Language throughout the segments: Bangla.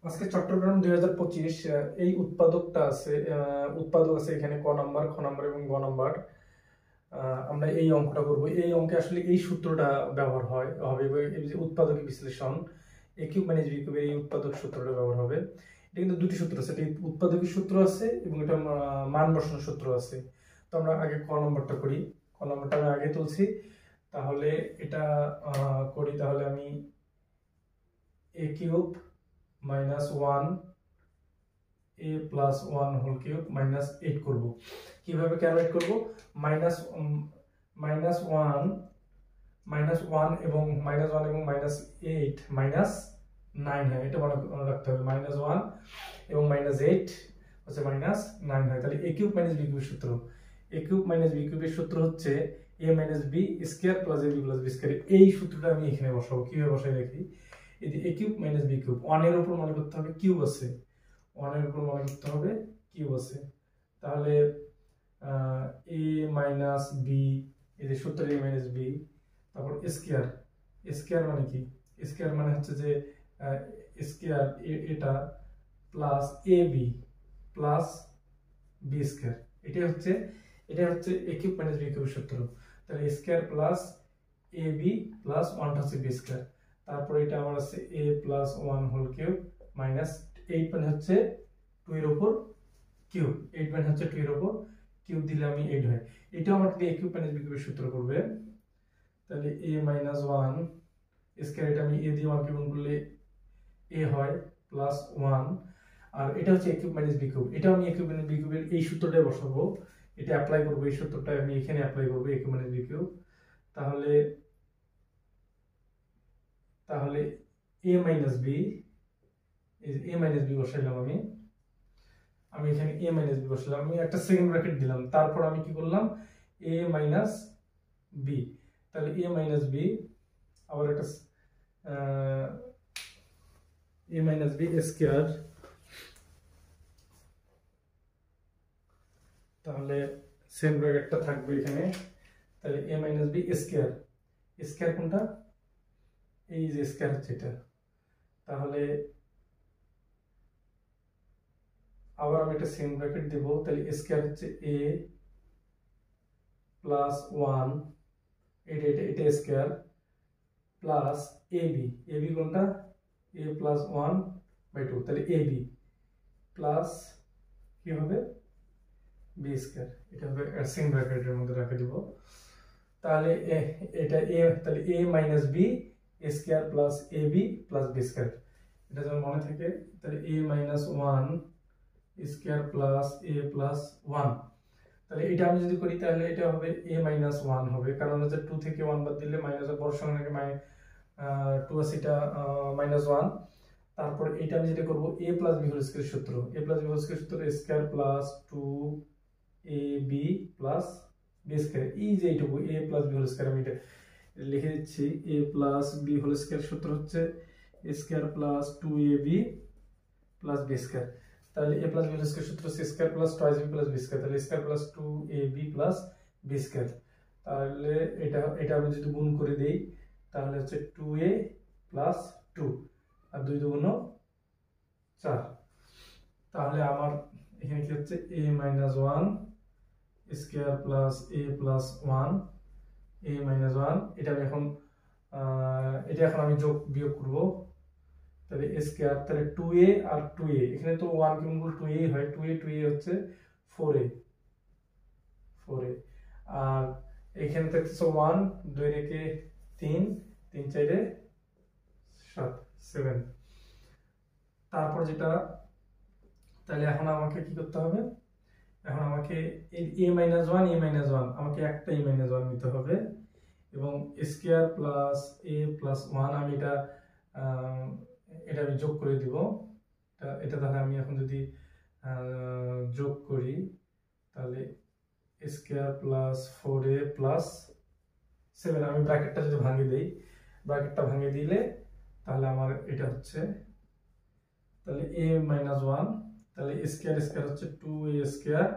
আজকে চট্টগ্রাম 2025 এই উৎপাদকটা আছে, উৎপাদক আছে এখানে ক নাম্বার, খ নাম্বার এবং গ নাম্বার। আমরা এই অঙ্কটা করব। এই অঙ্কে আসলে এই সূত্রটা ব্যবহার হবে এই যে উৎপাদক বিশ্লেষণ, এ কিউব মাইনাস বি কিউবের এই উৎপাদক সূত্রটা ব্যবহার হবে। এটা কিন্তু দুটি সূত্র আছে, এটা উৎপাদকের সূত্র আছে এবং এটা মান বসানোর সূত্র আছে। তো আমরা আগে ক নম্বরটা করি। ক নম্বরটা আমি আগে তুলছি, তাহলে এটা করি। তাহলে আমি a cube minus 1 a plus 1 whole cube minus 8 করব। কিভাবে ক্যালকুলেট করব? মাইনাস মাইনাস 1 এবং মাইনাস 8 মাইনাস 9 হয়, এটা মনে রাখতে হবে। মাইনাস 1 এবং মাইনাস 8 হচ্ছে মাইনাস 9 হয়। তাহলে a কিউব মাইনাস b কিউবের সূত্র, a কিউব মাইনাস b কিউবের সূত্র হচ্ছে a minus b square plus ab plus b square. এই সূত্রটা আমি এখানে বসাবো। কিভাবে বসাই দেখি। এই যে a cube minus b cube, 1 এর উপর মনে করতে হবে কিউব আছে, 1 এর উপর মনে করতে হবে কিউব আছে। তাহলে a মাইনাস b, এই যে সূত্র a মাইনাস b, তারপর স্কয়ার। স্কয়ার মানে কি? স্কয়ার মানে হচ্ছে যে স্কয়ার এটা plus ab plus b square. এটা হচ্ছে a কিউব মাইনাস b কিউবের সূত্র। তাহলে স্কয়ার প্লাস ab প্লাস 1 হচ্ছে b স্কয়ার। তারপর এটা আমার আছে a plus 1 whole cube minus 8 মানে হচ্ছে 2 এর উপর কিউব, 8 মানে হচ্ছে 2 এর উপর কিউব দিলে আমি 8 হয়। এটা আমাকে a কিউব মাইনাস b কিউবের সূত্র করবে। তাহলে a মাইনাস 1 স্কয়ার, এটা আমি a দিয়ে 1 কে গুণ করলে a হয় প্লাস 1, আর এটা হচ্ছে a cube minus b cube. এটা আমি a কিউব মাইনাস b কিউবের এই সূত্রটাই বসাবো, এটা অ্যাপ্লাই করব। এই সূত্রটা আমি এখানে অ্যাপ্লাই করব, a cube minus b cube. তাহলে a মাইনাস b, এই a মাইনাস b বসাইলাম আমি এখানে a মাইনাস b বসালাম। আমি একটা সেকেন্ড ব্র্যাকেট দিলাম, তারপর আমি কি করলাম a মাইনাস b। তাহলে a মাইনাস b, আবার একটা a মাইনাস b স্কয়ার। তাহলে সেম ব্র্যাকেটটা থাকবে এখানে। তাহলে a minus b square, square কোনটা? এই যে স্কয়ার হচ্ছে এটা। তাহলে আবার আমি একটা সেম ব্র্যাকেট দেব। তাহলে স্কয়ার হচ্ছে a প্লাস 1, এটা স্কয়ার প্লাস ab কোনটা? a plus 1/2। তাহলে ab প্লাস কি হবে? b square. এটা হবে সেম ব্র্যাকেটের মধ্যে রেখে দিব। তাহলে এটা তাহলে a minus b square plus ab plus b square, এটা যেন মনে থাকে। তাহলে a minus 1 square plus a plus 1। তাহলে এটা আমি যদি করি তাহলে এটা হবে a মাইনাস 1 হবে, কারণ হচ্ছে 2 থেকে 1 বাদ দিলে মাইনাসের বড় সংখ্যা থাকে 2 আছে, এটা মাইনাস 1। তারপর এটা আমি যেটা করব a plus b whole square সূত্র, a plus b whole square সূত্র square plus 2ab plus b square. এই যে এইটুকু a plus b whole square আমি এটা লিখে দিচ্ছি। a plus b whole square সূত্র হচ্ছে square plus 2ab plus b square. তাহলে a plus b whole square সূত্র হচ্ছে square plus 2ab plus b square. তাহলে square plus 2ab plus b square. তাহলে এটা আমি যদি গুণ করে দেই তাহলে হচ্ছে 2a প্লাস 2 আর 2 দুগুণ 4। তাহলে আমার এখানে কি হচ্ছে a minus 1 square plus a plus 1, a minus 1। এটা এখন আমি যোগ বিয়োগ করব। তাহলে স্কয়ার, তাহলে 2a আর 2a, এখানে তো 1 কে গুণ করলে 2a হয়, 2a হচ্ছে 4a, আর এখানে থাকছে 1, 2 রেখে 3, 3 4 7, 7। তারপর যেটা, তাহলে এখন আমাকে কি করতে হবে? এখন আমাকে a মাইনাস 1 আমাকে একটা a মাইনাস 1 নিতে হবে, এবং স্কয়ার প্লাস a প্লাস 1 আমি এটা আমি যোগ করে দিব। এটা তাহলে আমি এখন যদি যোগ করি তাহলে স্কয়ার প্লাস 4a প্লাস 7, আমি ব্র্যাকেটটা যদি ভাঙিয়ে দেই, ব্র্যাকেটটা ভাঙিয়ে দিলে তাহলে আমার এটা হচ্ছে, তাহলে a মাইনাস 1, তাহলে স্কয়ার স্কয়ার হচ্ছে 2a স্কয়ার,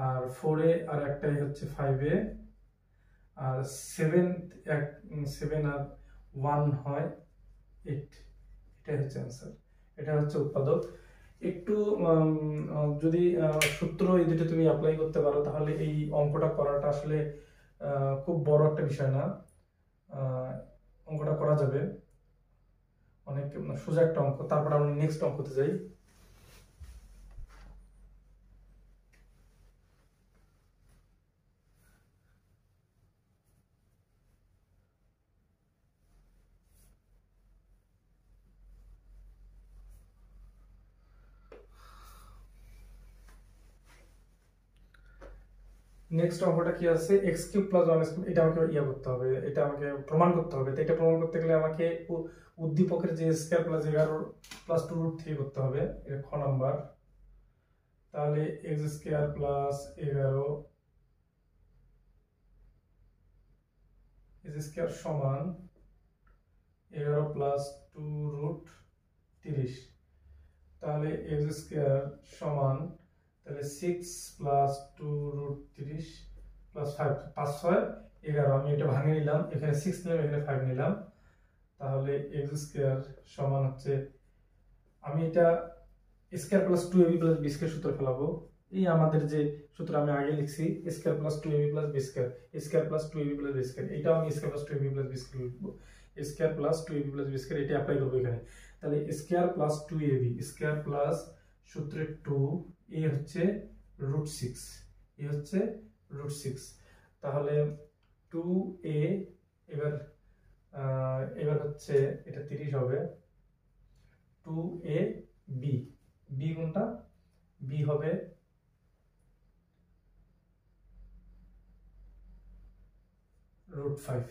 আর 4a আর একটাই হচ্ছে 5a, আর 7 আর 1 হয় 8। এটাই হচ্ছে आंसर। এটা হচ্ছে উৎপাদক। একটু যদি সূত্র এই দুটো তুমি অ্যাপ্লাই করতে পারো তাহলে এই অঙ্কটা করাটা আসলে খুব বড় একটা বিষয় না, অঙ্কটা করা যাবে, অনেক সোজা একটা অঙ্ক। তারপর আমরা নেক্সট অঙ্কতে যাই। নেক্সট অঙ্কটা কি আছে, x cube plus one square, এটা আমাকে ইয়া করতে হবে, এটা আমাকে প্রমাণ করতে হবে। তো এটা প্রমাণ করতে গেলে আমাকে উদ্দীপকের যে স্কোয়ার প্লাস 11 প্লাস 2 রুট 3 করতে হবে, এটা খ নাম্বার। তাহলে x square plus 11 x square সমান 11 প্লাস 2 রুট 30। তাহলে এক্স স্কোয়ার সমান তাহলে 6 প্লাস 2 রুট 30 প্লাস 5, 5 6 11। আমি এটা ভাঙে নিলাম, এখানে 6 নিলাম, এখানে 5 নিলাম। তাহলে এক্স স্কোয়ার সমান হচ্ছে, আমি এটা square plus 2ab plus B square সূত্র ফেলাবো। এই আমাদের যে সূত্র আমি আগে লিখছি, square plus 2ab plus B square, square plus 2ab plus B square, এটাও আমি square plus 2ab plus B square লিখবো। Square plus 2ab plus B square এটা অ্যাপ্লাই করবো এখানে। তাহলে square plus 2ab, square plus সূত্রের 2, এ হচ্ছে রুট 6, এ হচ্ছে রুট 6। তাহলে 2a, এবার হচ্ছে এটা 30 হবে। 2ab, বি কোনটা, বি হবে রুট 5।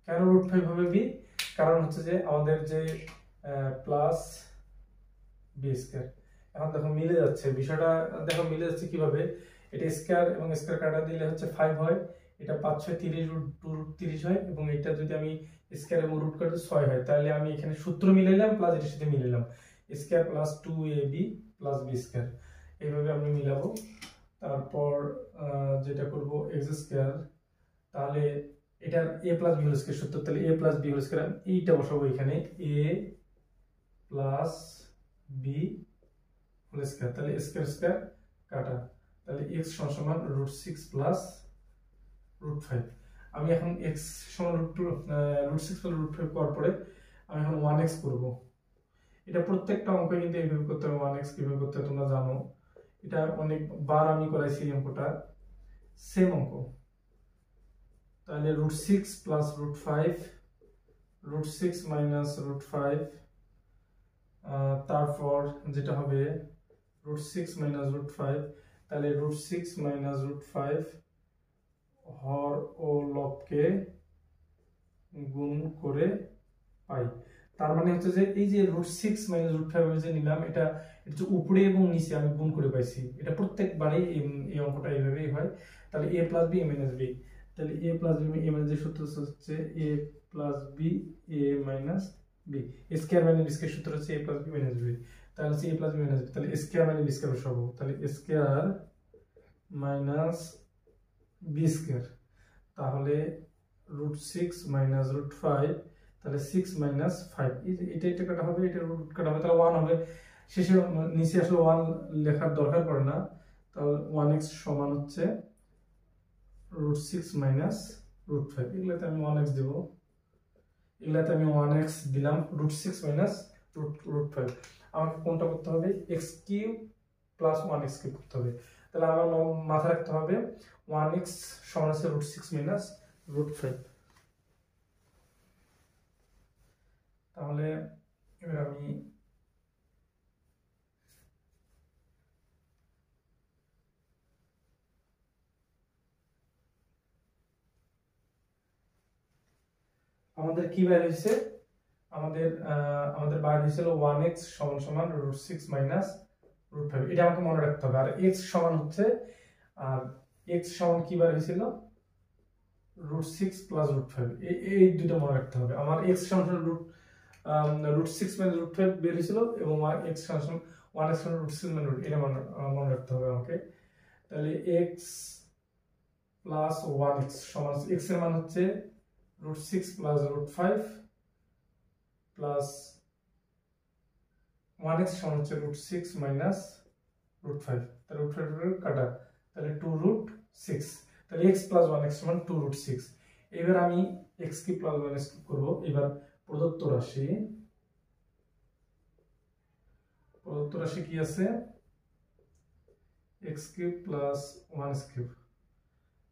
কেন রুট 5 হবে বি? কারণ হচ্ছে যে আমাদের যে প্লাস বি স্কয়ার, এখন দেখো মিলে যাচ্ছে বিষয়টা, দেখো মিলে যাচ্ছে কিভাবে, এটা স্কয়ার এবং স্কয়ার কাটা দিলে হচ্ছে 5 হয়, এটা 5 6 30 রুট 2 রুট 30 হয়, এবং এটা যদি আমি স্কয়ার এবং রুট কাটে 6 হয়। তাহলে আমি এখানে সূত্র মিলাইলাম প্লাস এটার সাথে মিলাইলাম, square plus 2ab plus B square, এইভাবে আমি মিলাবো। তারপর যেটা করব এক্স স্কয়ার, তাহলে এটা a plus B whole square সূত্র, তাহলে a plus B whole square এইটা বসাবো এখানে, a plus B whole square, তাহলে স্কয়ার স্কয়ার কাটা, তাহলে x সমান রুট 6 প্লাস রুট 5। আমি এখন x সমান রুট 6 প্লাস রুট 5 করার পরে আমি এখন 1x করব। এটা প্রত্যেকটা অঙ্কে কিন্তু এইভাবে করতে হবে, 1x কিভাবে করতে হয় তোমরা জানো, এটা অনেকবার আমি করাইছি এই অঙ্কটা, সেম অঙ্ক। তাহলে root 6 plus root 5, root 6 minus root 5, তারপর যেটা হবে রুট 6 মাইনাস রুট 5, তাহলে রুট 6 মাইনাস রুট 5 হর ও লবকে গুণ করে পাই। তার মানে হচ্ছে যে এই যে রুট 6 মাইনাস রুট 5 যে নিলাম, এটা হচ্ছে উপরে এবং নিচে আমি গুণ করে পাইছি, এটা প্রত্যেকবারই এই অঙ্কটা এইভাবেই হয়। তাহলে a plus B minus B, তাহলে a plus B A minus, যে সূত্র হচ্ছে a plus B a minus B, square minus B square সূত্র হচ্ছে a plus B minus B, তাহলে হচ্ছে a plus B minus B, তাহলে স্কয়ার মাইনাস বি স্কয়ার বসাবো, তাহলে স্কয়ার মাইনাস বি স্কয়ার, তাহলে রুট 6 মাইনাস রুট 5, তাহলে 6 মাইনাস 5, এটা কাটা হবে, এটা রুট কাটা হবে, তাহলে 1 হবে। শেষে নিচে আসলে 1 লেখার দরকার পড়ে না, তাহলে 1x সমান হচ্ছে রুট 6 মাইনাস রুট 5, এগুলাতে আমি 1x দেব, এগুলাতে আমি 1x দিলাম, রুট 6 মাইনাস রুট 5। আমাকে কোনটা করতে হবে, x cube plus 1x cube করতে হবে। তাহলে আমার মাথায় রাখতে হবে 1x সমান হচ্ছে রুট 6 মাইনাস রুট 5। তাহলে এবার আমি আমাদের কি বাইর হয়েছে, আমাদের বাইর হয়েছিল 1x সমান সমান রুট 6 মাইনাস রুট 5, এটা আমাকে মনে রাখতে হবে। আর x সমান হচ্ছে, আর x সমান কি বাইর হয়েছিল, রুট 6 প্লাস রুট 5, এই দুটো মনে রাখতে হবে। আমার x সমান রুট 6 মাইনাস রুট 5 বের হয়েছিল, এবং x সমান 1x সমান রুট 6 মাইনাস রুট, এটা মনে রাখতে হবে আমাকে। তাহলে x প্লাস 1x সমান, x এর মান হচ্ছে root 6 plus root 5 plus 1x সমান হচ্ছে √6 মাইনাস √5, তাহলে √5 কাটা, তাহলে 2√6, তাহলে x প্লাস 1x সমান 2√6। এবার আমি x কি প্লাস 1x করব। এবার প্রদত্ত রাশি কি আছে, x cube plus 1x cube,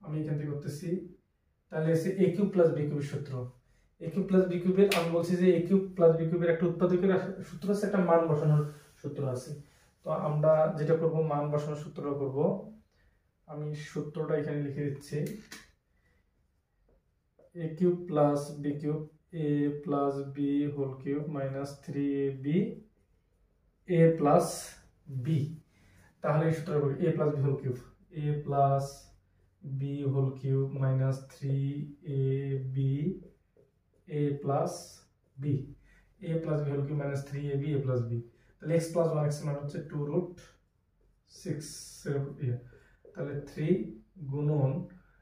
আমি এখান থেকে করতেছি। তাহলে আছে a কিউব প্লাস b কিউবের সূত্র। a কিউব প্লাস b কিউবের আমি বলছি যে a কিউব প্লাস b কিউবের একটা উৎপাদকের সূত্র আছে, একটা মান বসানোর সূত্র আছে। তো আমরা যেটা করব, মান বসানোর সূত্রটা করব। আমি সূত্রটা এখানে লিখে দিচ্ছি, a cube plus b cube, a plus b whole cube minus 3ab a plus b। তাহলে এই সূত্রটা করব, a plus b whole cube, a plus b whole cube minus 3ab a plus b, a plus b whole cube minus 3ab a plus b। তাহলে x প্লাস 1x মান হচ্ছে 2√6, তাহলে 3 গুণন,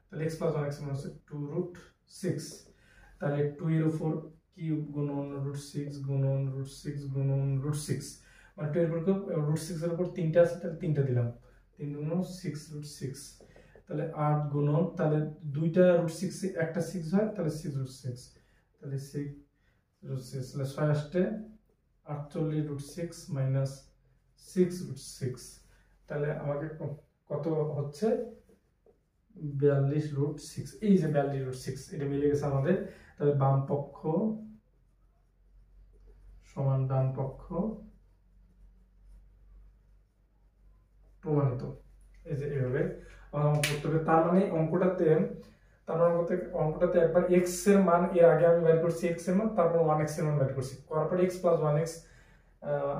তাহলে x প্লাস 1x মান হচ্ছে 2√6, তাহলে 2 এর উপর কিউব গুণন √6 গুণন √6 গুণন √6, মানে 2 এর উপর কিউব, √6 এর উপর 3টা আছে, তাহলে 3টা দিলাম, 3 গুণন 6√6, তাহলে 8 গুণন, তাহলে দুইটা √6 একটা 6 হয়, তাহলে 6√6, তাহলে 6√6, তাহলে 6 আসতে 48√6 মাইনাস 6√6, তাহলে আমাকে কত হচ্ছে 42√6। এই যে 42√6 এটা মিলে গেছে আমাদের। তাহলে বাম পক্ষ সমান ডান পক্ষ প্রমাণিত। এই যে এইভাবে করতে হবে। তার মানে অঙ্কটাতে একবার x এর মান এর আগে আমি বের করছি, x এর মান, তারপর 1x এর মান বের করছি, করার পর x প্লাস 1x,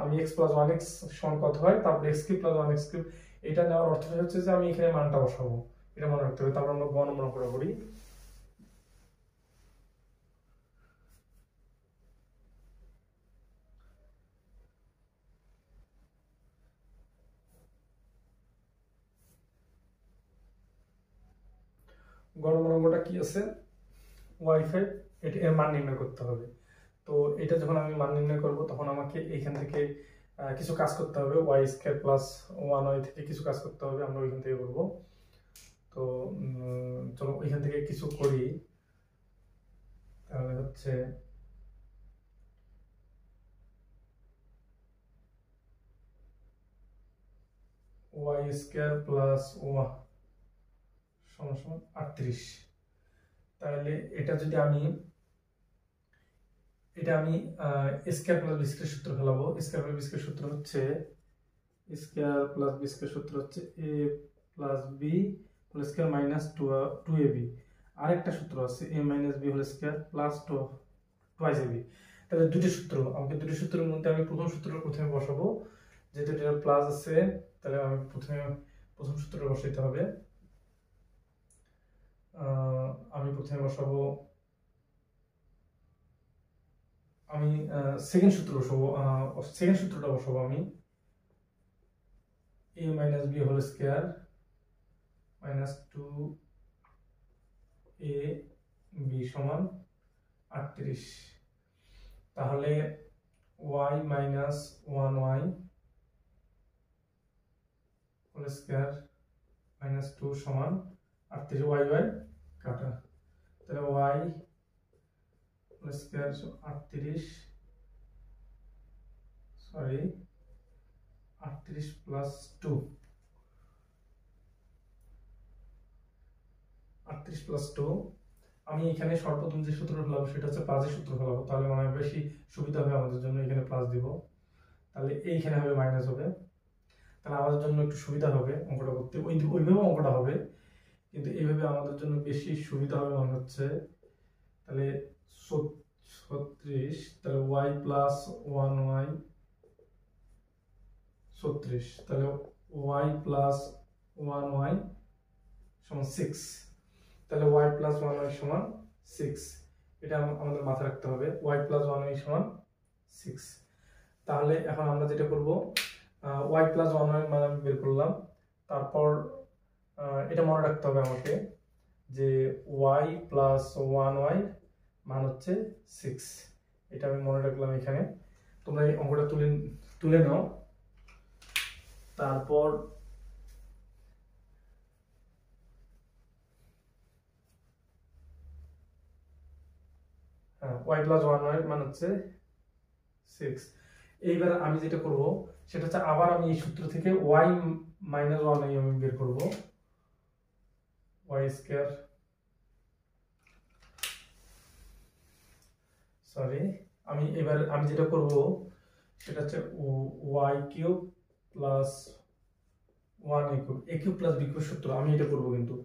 আমি x প্লাস 1x সমান কত হয়, তারপর x cube plus 1x cube. এটা নেওয়ার অর্থ হচ্ছে যে আমি এখানে মানটা বসাবো, এটা মনে রাখতে হবে। তারপর আমরা গ নম্বর অঙ্কটা করি। গ নম্বর অঙ্কটা কি আছে, y5, এটা এর মান নির্ণয় করতে হবে। তো এটা যখন আমি মান নির্ণয় করব, তখন আমাকে এইখান থেকে কিছু কাজ করতে হবে, y² প্লাস 1y থেকে কিছু কাজ করতে হবে, আমরা ওইখান থেকে করব। তো চলো ওইখান থেকে কিছু করি। তাহলে হচ্ছে y² প্লাস 1 সমান 38। তাহলে এটা যদি আমি স্কয়ার প্লাস বি স্কয়ার সূত্র ফেলাবো। স্কয়ার প্লাস বি স্কয়ার সূত্র হচ্ছে a plus B whole square minus 2ab। আরেকটা সূত্র আছে a minus B whole square plus 2ab। তাহলে দুটো সূত্র, আমাকে দুটো সূত্রের মধ্যে আমি প্রথম সূত্রটা প্রথমে বসাবো, যেহেতু এটা প্লাস আছে, তাহলে আমি প্রথম সূত্রটা বসাইতে হবে। আমি প্রথমে বসাবো, আমি সেকেন্ড সূত্রটা বসাবো আমি, a minus B whole square minus 2ab সমান 38। তাহলে y minus 1y whole square minus 2 সমান 38, y কাটা, তাহলে y whole square 38 plus 2, 38 plus 2। আমি এখানে সর্বপ্রথম যে সূত্র ফেলাবো সেটা হচ্ছে প্লাসের সূত্র ফেলাবো, তাহলে মনে হয় বেশি সুবিধা হবে আমাদের জন্য। এখানে প্লাস দিব, তাহলে এইখানে হবে মাইনাস হবে, তাহলে আমাদের জন্য একটু সুবিধা হবে অঙ্কটা করতে। ওইভাবে অঙ্কটা হবে, কিন্তু এইভাবে আমাদের জন্য বেশি সুবিধা হবে মনে হচ্ছে। তাহলে 36, তাহলে y প্লাস 1y 36, তাহলে y প্লাস 1y সমান 6, তাহলে y প্লাস 1y সমান 6, এটা আমাদের মাথায় রাখতে হবে, y প্লাস 1y সমান 6। তাহলে এখন আমরা যেটা করব, y প্লাস 1y মান আমি বের করলাম, তারপর এটা মনে রাখতে হবে আমাকে যে y প্লাস 1y মান হচ্ছে 6, এটা আমি মনে রাখলাম। এখানে তোমরা এই অঙ্কটা তুলে তুলে নাও। তারপর y প্লাস 1y মানে হচ্ছে 6। এইবার আমি যেটা করব সেটা হচ্ছে আবার আমি এই সূত্র থেকে y মাইনাস 1y আমি বের করব, y স্কয়ার, সরি আমি যেটা করব সেটা হচ্ছে y cube plus 1a cube, a cube plus b cube সূত্র আমি এটা করব। কিন্তু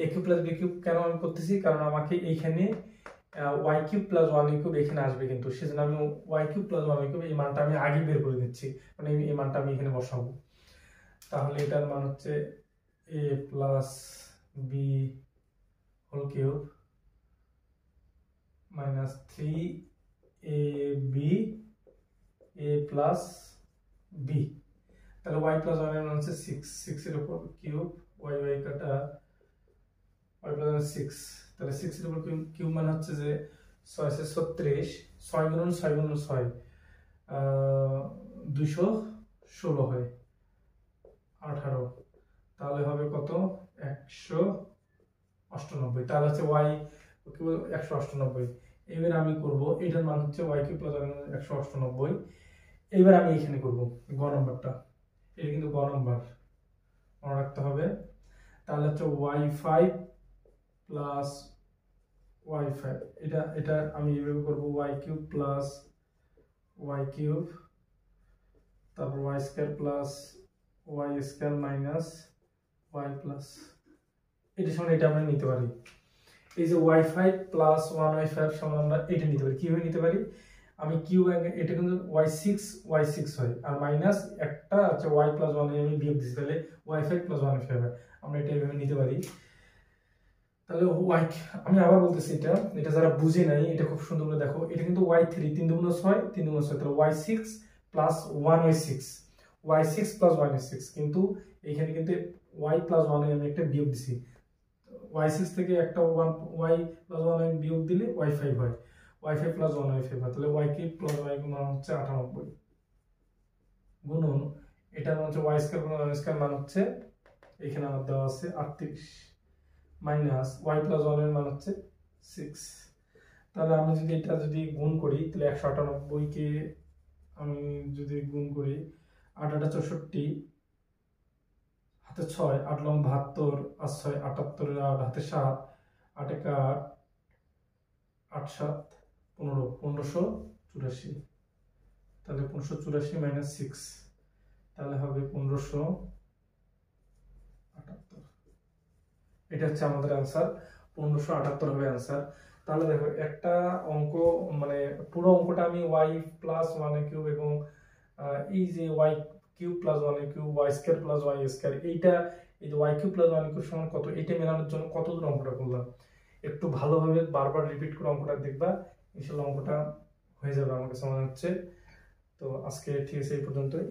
a cube plus b cube কেন আমি করতেছি, কারণ আমাকে এইখানে y cube plus 1a cube এখানে আসবে, কিন্তু সেজন্য আমি y cube plus 1a cube এই মানটা আমি আগে বের করে দিচ্ছি, মানে এই মানটা আমি এখানে বসাবো। তাহলে এটার মান হচ্ছে a plus b whole cube minus 3ab a plus b। তাহলে y প্লাস 1 এর মান হচ্ছে 6 এর উপর কিউব y কাটা y প্লাস 6, তাহলে 6 এর উপর কিউব মানে হচ্ছে যে 6 সে 36, 6 গুণন 6 গুণন 6 216 হয় 18, তাহলে হবে কত 198, তাহলে হচ্ছে y কিউব 198। এবার আমি করব এটার মান হচ্ছে y কিউব প্লাস 198। এবার আমি এখানে করব গ নম্বরটা, এটা কিন্তু গ নম্বর মনে রাখতে হবে। তাহলে হচ্ছে y5 প্লাস y5, এটা আমি এইভাবে করব y cube plus y cube, তারপর y square plus y square minus y plus, এটা সমান এটা আমরা নিতে পারি। এই যে y5 প্লাস 1y5 সমান আমরা এটা নিতে পারি। কিভাবে নিতে পারি, আমি কিউব এটা কিন্তু y6 হয়, আর মাইনাস একটা আছে y প্লাস 1 আমি বিয়োগ দিছি, তাহলে y5 প্লাস 1y5 হয়, আমরা এটা এইভাবে নিতে পারি। তাহলে আমি আবার বলতেছি, এটা যারা বুঝে নাই এটা খুব সুন্দর করে দেখো, এটা কিন্তু y3 3 দুগুণ 6 3 দুগুণ 6, তাহলে y6 plus 1y6 y6 plus 1y6, কিন্তু এইখানে কিন্তু y প্লাস 1 আমি একটা বিয়োগ দিছি, y6 থেকে একটা y প্লাস 1 আমি বিয়োগ দিলে y5 হয়, y5 প্লাস 1y5 হয়, তাহলে y3 প্লাস y মান হচ্ছে 98 গুণন এটা মান হচ্ছে y স্কয়ার গুণন y স্কয়ার মান হচ্ছে এখানে আমার দেওয়া আছে 38 মাইনাস y প্লাস 1 এর মান হচ্ছে 6। তাহলে আমি যদি এটা গুণ করি তাহলে 198 কে আমি যদি গুণ করি 8 8 64 হাতে 6 8 লং 72 আর 6 78 আর হাতে 7 8 1 8 7 15 1584, তাহলে 1584 মাইনাস 6 তাহলে হবে 1578। এটা হচ্ছে আমাদের आंसर, 1578 হবে आंसर। তাহলে দেখো একটা অঙ্ক মানে পুরো অঙ্কটা আমি y প্লাস 1 কিউব এবং এই যে y cube plus 1 cube y square plus y square, এইটা এই যে y কিউব প্লাস 1 কিউব সমান কত, এটা মেলানোর জন্য কত দূর অঙ্কটা করলাম, একটু ভালোভাবে বারবার রিপিট করে অঙ্কটা দেখবা, ইনশাআল্লাহ অঙ্কটা হয়ে যাবে আমার কাছে মনে হচ্ছে। তো আজকে ঠিক আছে এই পর্যন্তই।